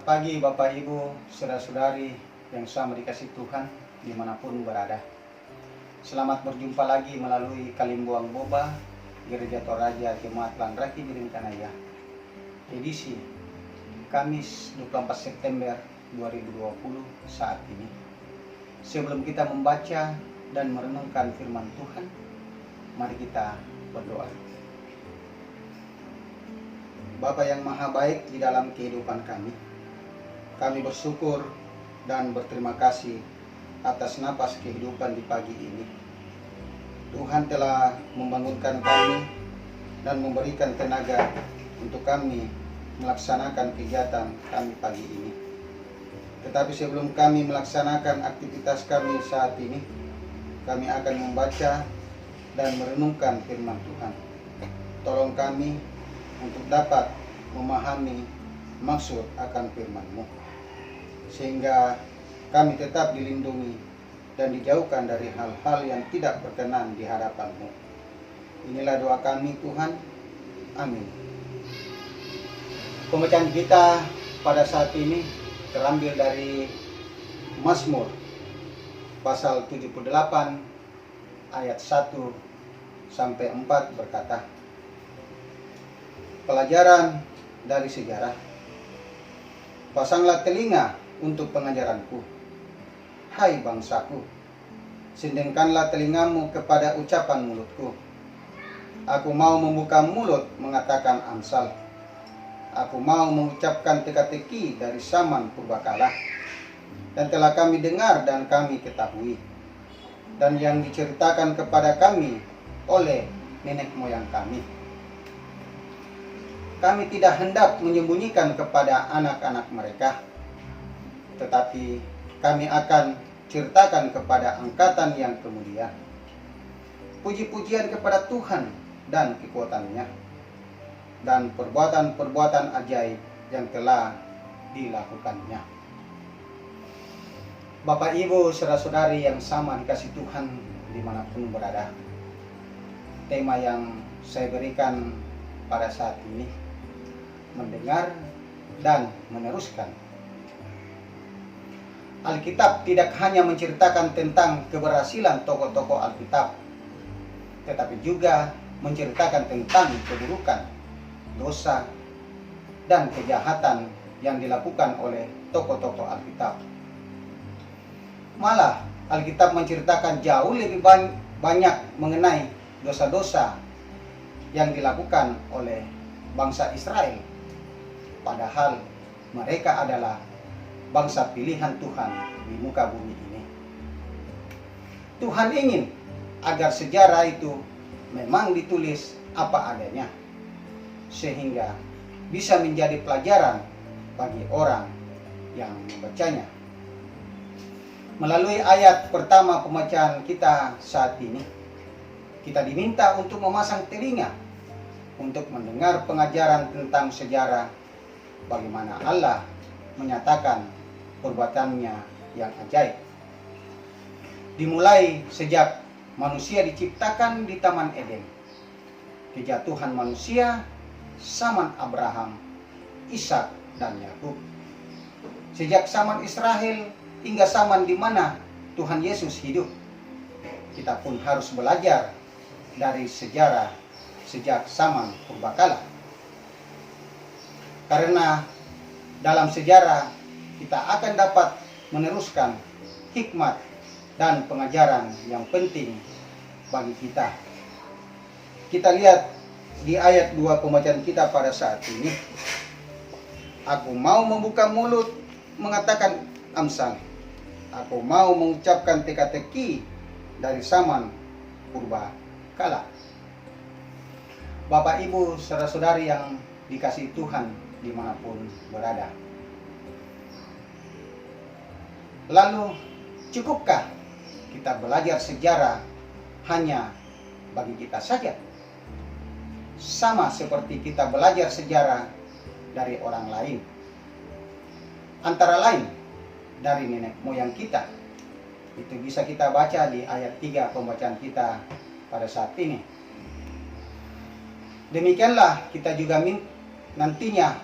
Selamat pagi Bapak Ibu, saudara-saudari yang sama dikasih Tuhan dimanapun berada. Selamat berjumpa lagi melalui Kalimbuang Boba, Gereja Toraja Jemaat Langraki Biringkanaya. Edisi Kamis 24 September 2020 saat ini. Sebelum kita membaca dan merenungkan firman Tuhan, mari kita berdoa. Bapa yang maha baik di dalam kehidupan kami bersyukur dan berterima kasih atas napas kehidupan di pagi ini. Tuhan telah membangunkan kami dan memberikan tenaga untuk kami melaksanakan kegiatan kami pagi ini. Tetapi sebelum kami melaksanakan aktivitas kami saat ini, kami akan membaca dan merenungkan firman Tuhan. Tolong kami untuk dapat memahami maksud akan firman-Mu, sehingga kami tetap dilindungi dan dijauhkan dari hal-hal yang tidak berkenan di hadapan-Mu. Inilah doa kami Tuhan. Amin. Pembacaan kita pada saat ini terambil dari Mazmur pasal 78 ayat 1 sampai 4 berkata, pelajaran dari sejarah. Pasanglah telinga untuk pengajaranku, hai bangsaku. Sindengkanlah telingamu kepada ucapan mulutku. Aku mau membuka mulut mengatakan amsal. Aku mau mengucapkan teka-teki dari zaman purbakala. Dan telah kami dengar dan kami ketahui, dan yang diceritakan kepada kami oleh nenek moyang kami. Kami tidak hendak menyembunyikan kepada anak-anak mereka, tetapi kami akan ceritakan kepada angkatan yang kemudian puji-pujian kepada Tuhan dan kekuatannya, dan perbuatan-perbuatan ajaib yang telah dilakukannya. Bapak Ibu, saudara-saudari yang sama dikasih Tuhan dimanapun berada, tema yang saya berikan pada saat ini, mendengar dan meneruskan. Alkitab tidak hanya menceritakan tentang keberhasilan tokoh-tokoh Alkitab, tetapi juga menceritakan tentang keburukan, dosa, dan kejahatan yang dilakukan oleh tokoh-tokoh Alkitab. Malah Alkitab menceritakan jauh lebih banyak mengenai dosa-dosa yang dilakukan oleh bangsa Israel, padahal mereka adalah bangsa pilihan Tuhan di muka bumi ini. Tuhan ingin agar sejarah itu memang ditulis apa adanya, sehingga bisa menjadi pelajaran bagi orang yang membacanya. Melalui ayat pertama pembacaan kita saat ini, kita diminta untuk memasang telinga untuk mendengar pengajaran tentang sejarah bagaimana Allah menyatakan perbuatannya yang ajaib. Dimulai sejak manusia diciptakan di Taman Eden, kejatuhan manusia, zaman Abraham, Ishak, dan Yakub. Sejak zaman Israel hingga zaman di mana Tuhan Yesus hidup, kita pun harus belajar dari sejarah sejak zaman purbakala. Karena dalam sejarah kita akan dapat meneruskan hikmat dan pengajaran yang penting bagi kita. Kita lihat di ayat 2 pembacaan kita pada saat ini. Aku mau membuka mulut mengatakan amsal. Aku mau mengucapkan teka-teki dari zaman purbakala. Bapak Ibu, saudara-saudari yang dikasihi Tuhan dimanapun berada. Lalu, cukupkah kita belajar sejarah hanya bagi kita saja? Sama seperti kita belajar sejarah dari orang lain. Antara lain, dari nenek moyang kita. Itu bisa kita baca di ayat 3 pembacaan kita pada saat ini. Demikianlah kita juga nantinya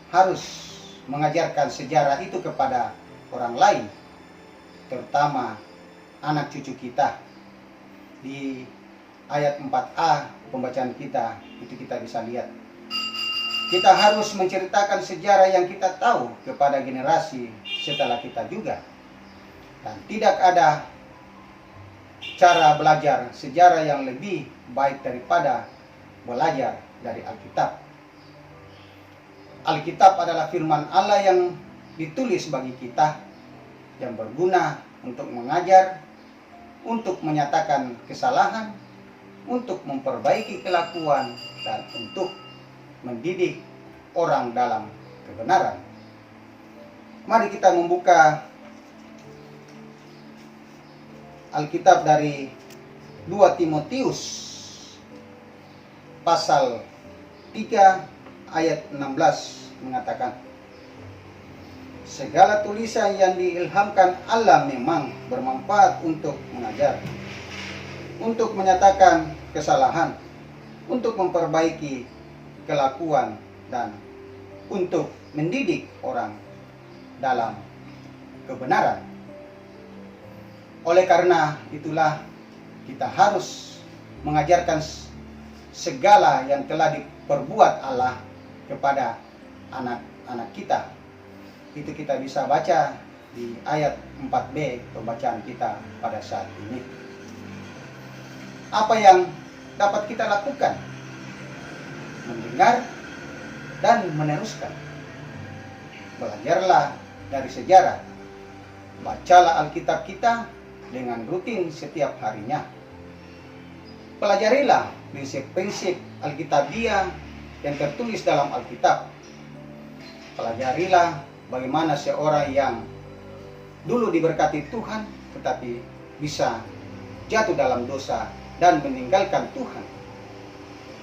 harus mengajarkan sejarah itu kepada orang lain, terutama anak cucu kita. Di ayat 4a pembacaan kita, itu kita bisa lihat. Kita harus menceritakan sejarah yang kita tahu kepada generasi setelah kita juga. Dan tidak ada cara belajar sejarah yang lebih baik daripada belajar dari Alkitab. Alkitab adalah firman Allah yang ditulis bagi kita, yang berguna untuk mengajar, untuk menyatakan kesalahan, untuk memperbaiki kelakuan, dan untuk mendidik orang dalam kebenaran. Mari kita membuka Alkitab dari 2 Timotius pasal 3 ayat 16 mengatakan, segala tulisan yang diilhamkan Allah memang bermanfaat untuk mengajar, untuk menyatakan kesalahan, untuk memperbaiki kelakuan, dan untuk mendidik orang dalam kebenaran. Oleh karena itulah kita harus mengajarkan segala yang telah diperbuat Allah kepada anak-anak kita. Itu kita bisa baca di ayat 4b pembacaan kita pada saat ini. Apa yang dapat kita lakukan? Mendengar dan meneruskan. Belajarlah dari sejarah. Bacalah Alkitab kita dengan rutin setiap harinya. Pelajarilah prinsip-prinsip Alkitabiah yang tertulis dalam Alkitab. Pelajarilah bagaimana seorang yang dulu diberkati Tuhan tetapi bisa jatuh dalam dosa dan meninggalkan Tuhan.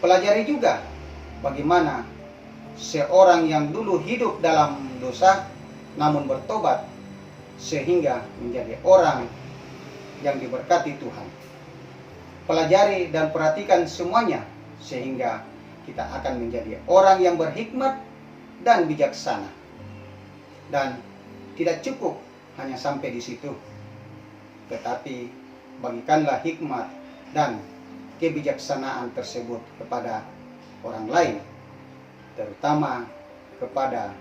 Pelajari juga bagaimana seorang yang dulu hidup dalam dosa namun bertobat sehingga menjadi orang yang diberkati Tuhan. Pelajari dan perhatikan semuanya sehingga kita akan menjadi orang yang berhikmat dan bijaksana. Dan tidak cukup hanya sampai di situ, tetapi bagikanlah hikmat dan kebijaksanaan tersebut kepada orang lain, terutama kepada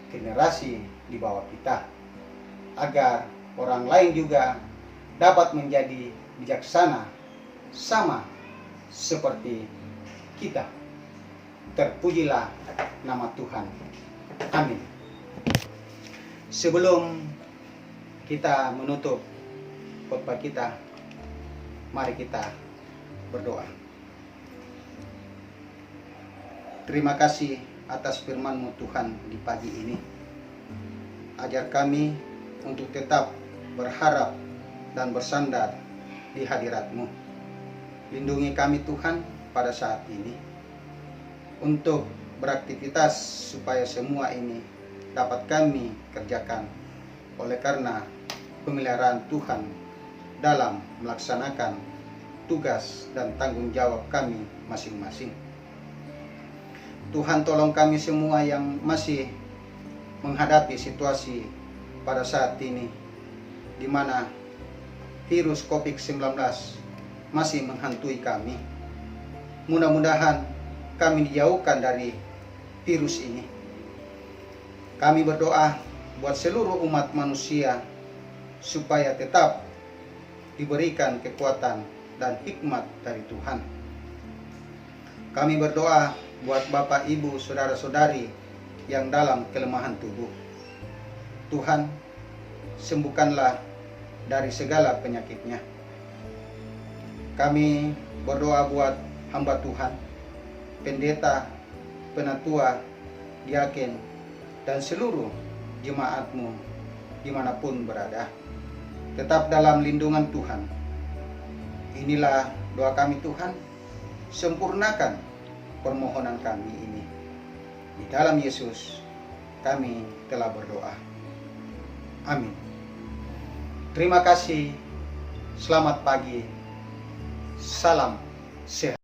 generasi di bawah kita, agar orang lain juga dapat menjadi bijaksana sama seperti kita. Terpujilah nama Tuhan. Amin. Sebelum kita menutup khotbah kita, mari kita berdoa. Terima kasih atas firman-Mu Tuhan di pagi ini. Ajar kami untuk tetap berharap dan bersandar di hadirat-Mu. Lindungi kami Tuhan pada saat ini untuk beraktivitas supaya semua ini dapat kami kerjakan oleh karena pemeliharaan Tuhan dalam melaksanakan tugas dan tanggung jawab kami masing-masing. Tuhan, tolong kami semua yang masih menghadapi situasi pada saat ini di mana virus COVID-19 masih menghantui kami. Mudah-mudahan kami dijauhkan dari virus ini. Kami berdoa buat seluruh umat manusia supaya tetap diberikan kekuatan dan hikmat dari Tuhan. Kami berdoa buat Bapak, Ibu, Saudara-saudari yang dalam kelemahan tubuh. Tuhan, sembuhkanlah dari segala penyakitnya. Kami berdoa buat hamba Tuhan, pendeta, penatua, diaken, dan seluruh jemaat-Mu dimanapun berada. Tetap dalam lindungan Tuhan. Inilah doa kami Tuhan, sempurnakan permohonan kami ini. Di dalam Yesus kami telah berdoa. Amin. Terima kasih. Selamat pagi. Salam sehat.